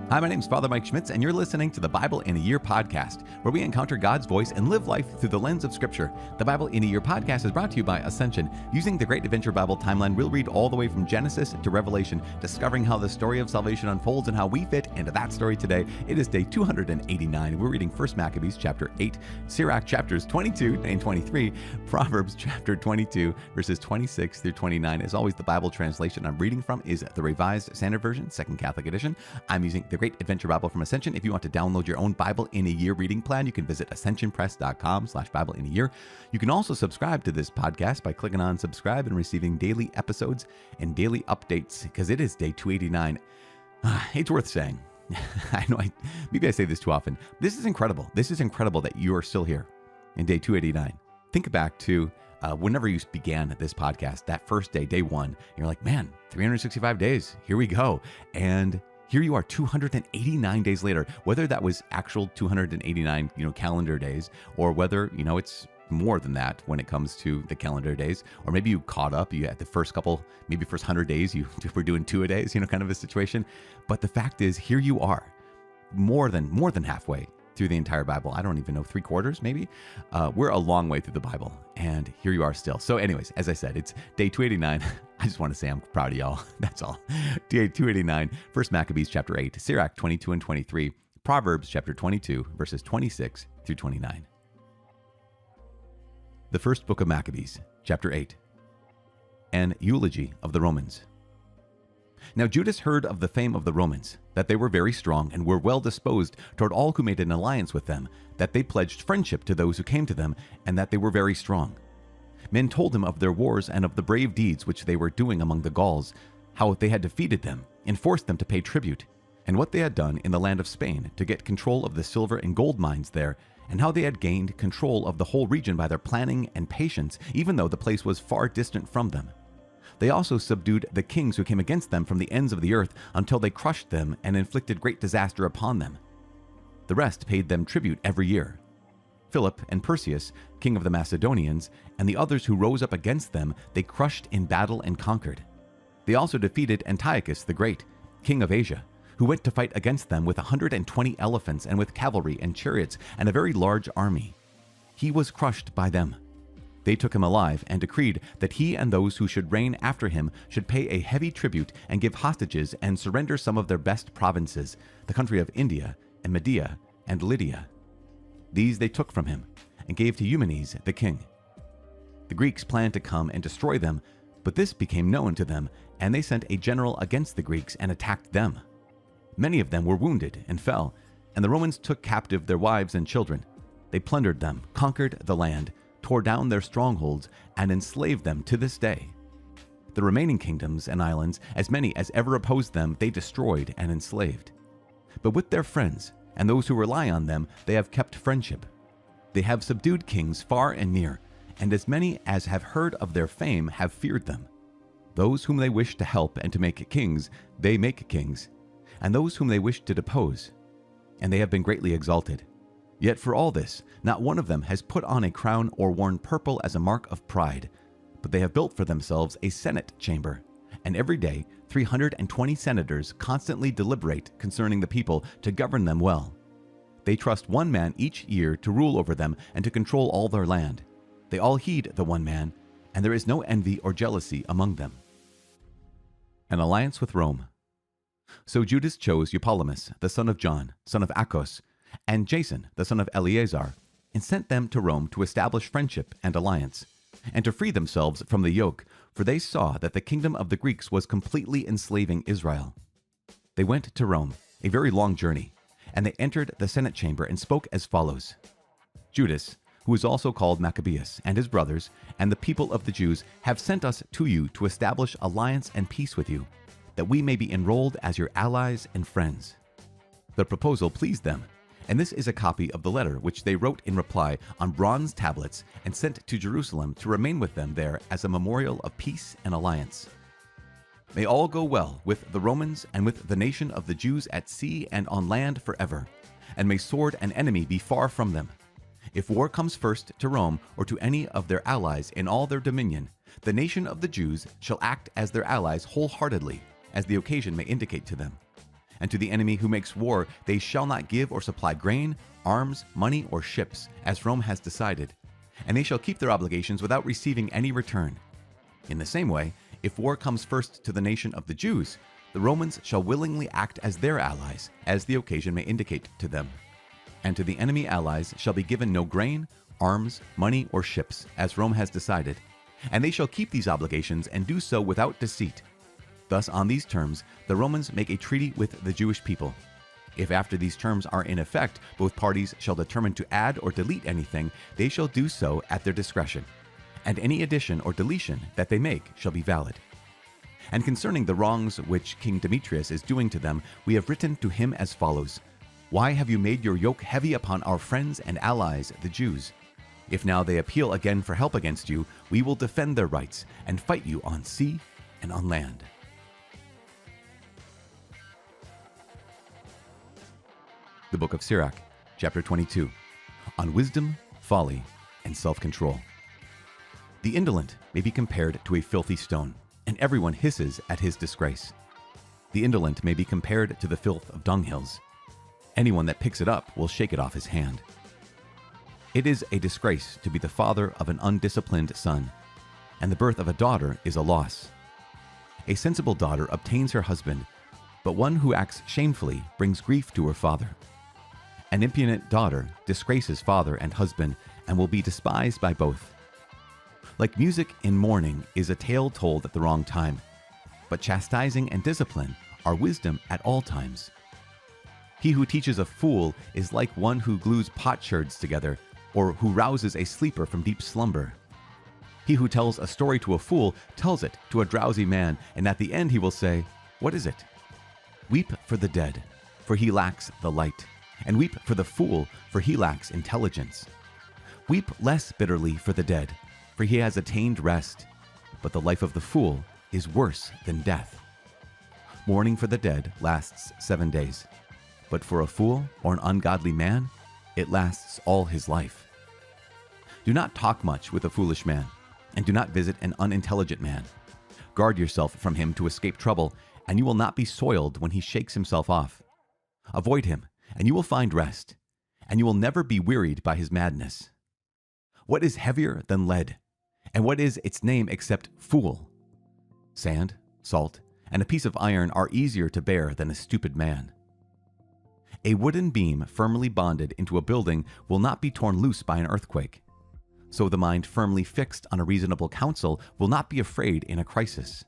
Hi, my name is Father Mike Schmitz, and you're listening to the Bible in a Year podcast, where we encounter God's voice and live life through the lens of Scripture. The Bible in a Year podcast is brought to you by Ascension. Using the Great Adventure Bible timeline, we'll read all the way from Genesis to Revelation, discovering how the story of salvation unfolds and how we fit into that story today. It is day 289. We're reading 1 Maccabees chapter 8, Sirach chapters 22 and 23, Proverbs chapter 22, verses 26 through 29. As always, the Bible translation I'm reading from is the Revised Standard Version, Second Catholic Edition. I'm using the Great Adventure Bible from Ascension. If you want to download your own Bible in a Year reading plan, you can visit ascensionpress.com/Bible in a Year. You can also subscribe to this podcast by clicking on subscribe and receiving daily episodes and daily updates, because it is day 289. It's worth saying. Maybe I say this too often. This is incredible. This is incredible that you are still here in day 289. Think back to whenever you began this podcast, that first day, day one, and you're like, man, 365 days, here we go. And here you are 289 days later, whether that was actual 289, calendar days, or whether, it's more than that when it comes to the calendar days, or maybe you caught up, you had the first couple, maybe first 100 days, you were doing 2 a days, kind of a situation. But the fact is, here you are more than halfway through the entire Bible. I don't even know, 3/4 maybe. We're a long way through the Bible, and here you are still. So anyways, as I said, it's day 289. I just want to say I'm proud of y'all. That's all. Day 289, 1 Maccabees chapter 8, Sirach 22 and 23, Proverbs chapter 22, verses 26 through 29. The first book of Maccabees, chapter 8, an eulogy of the Romans. Now Judas heard of the fame of the Romans, that they were very strong and were well disposed toward all who made an alliance with them, that they pledged friendship to those who came to them, and that they were very strong. Men told him of their wars and of the brave deeds which they were doing among the Gauls, how they had defeated them and forced them to pay tribute, and what they had done in the land of Spain to get control of the silver and gold mines there, and how they had gained control of the whole region by their planning and patience, even though the place was far distant from them. They also subdued the kings who came against them from the ends of the earth until they crushed them and inflicted great disaster upon them. The rest paid them tribute every year. Philip and Perseus, king of the Macedonians, and the others who rose up against them, they crushed in battle and conquered. They also defeated Antiochus the Great, king of Asia, who went to fight against them with 120 elephants and with cavalry and chariots and a very large army. He was crushed by them. They took him alive and decreed that he and those who should reign after him should pay a heavy tribute and give hostages and surrender some of their best provinces, the country of India and Media and Lydia. These they took from him and gave to Eumenes the king. The Greeks planned to come and destroy them, but this became known to them, and they sent a general against the Greeks and attacked them. Many of them were wounded and fell, and the Romans took captive their wives and children. They plundered them, conquered the land, tore down their strongholds, and enslaved them to this day. The remaining kingdoms and islands, as many as ever opposed them, they destroyed and enslaved. But with their friends and those who rely on them, they have kept friendship. They have subdued kings far and near, and as many as have heard of their fame have feared them. Those whom they wish to help and to make kings, they make kings, and those whom they wish to depose, and they have been greatly exalted. Yet for all this, not one of them has put on a crown or worn purple as a mark of pride, but they have built for themselves a senate chamber, and every day 320 senators constantly deliberate concerning the people to govern them well. They trust one man each year to rule over them and to control all their land. They all heed the one man, and there is no envy or jealousy among them. An alliance with Rome. So Judas chose Eupolemus, the son of John, son of Achos, and Jason, the son of Eleazar, and sent them to Rome to establish friendship and alliance, and to free themselves from the yoke, for they saw that the kingdom of the Greeks was completely enslaving Israel. They went to Rome, a very long journey, and they entered the Senate chamber and spoke as follows. Judas, who is also called Maccabeus, and his brothers, and the people of the Jews have sent us to you to establish alliance and peace with you, that we may be enrolled as your allies and friends. The proposal pleased them, and this is a copy of the letter which they wrote in reply on bronze tablets and sent to Jerusalem to remain with them there as a memorial of peace and alliance. May all go well with the Romans and with the nation of the Jews at sea and on land forever, and may sword and enemy be far from them. If war comes first to Rome or to any of their allies in all their dominion, the nation of the Jews shall act as their allies wholeheartedly, as the occasion may indicate to them. And to the enemy who makes war, they shall not give or supply grain, arms, money, or ships, as Rome has decided. And they shall keep their obligations without receiving any return. In the same way, if war comes first to the nation of the Jews, the Romans shall willingly act as their allies, as the occasion may indicate to them. And to the enemy allies shall be given no grain, arms, money, or ships, as Rome has decided. And they shall keep these obligations and do so without deceit. Thus, on these terms, the Romans make a treaty with the Jewish people. If after these terms are in effect, both parties shall determine to add or delete anything, they shall do so at their discretion. And any addition or deletion that they make shall be valid. And concerning the wrongs which King Demetrius is doing to them, we have written to him as follows: Why have you made your yoke heavy upon our friends and allies, the Jews? If now they appeal again for help against you, we will defend their rights and fight you on sea and on land. The Book of Sirach, chapter 22, on wisdom, folly, and self-control. The indolent may be compared to a filthy stone, and everyone hisses at his disgrace. The indolent may be compared to the filth of dunghills. Anyone that picks it up will shake it off his hand. It is a disgrace to be the father of an undisciplined son, and the birth of a daughter is a loss. A sensible daughter obtains her husband, but one who acts shamefully brings grief to her father. An impudent daughter disgraces father and husband and will be despised by both. Like music in mourning is a tale told at the wrong time, but chastising and discipline are wisdom at all times. He who teaches a fool is like one who glues potsherds together, or who rouses a sleeper from deep slumber. He who tells a story to a fool tells it to a drowsy man, and at the end he will say, "What is it?" Weep for the dead, for he lacks the light, and weep for the fool, for he lacks intelligence. Weep less bitterly for the dead, for he has attained rest, but the life of the fool is worse than death. Mourning for the dead lasts 7 days, but for a fool or an ungodly man, it lasts all his life. Do not talk much with a foolish man, and do not visit an unintelligent man. Guard yourself from him to escape trouble, and you will not be soiled when he shakes himself off. Avoid him, and you will find rest, and you will never be wearied by his madness. What is heavier than lead, and what is its name except fool? Sand, salt, and a piece of iron are easier to bear than a stupid man. A wooden beam firmly bonded into a building will not be torn loose by an earthquake. So the mind firmly fixed on a reasonable counsel will not be afraid in a crisis.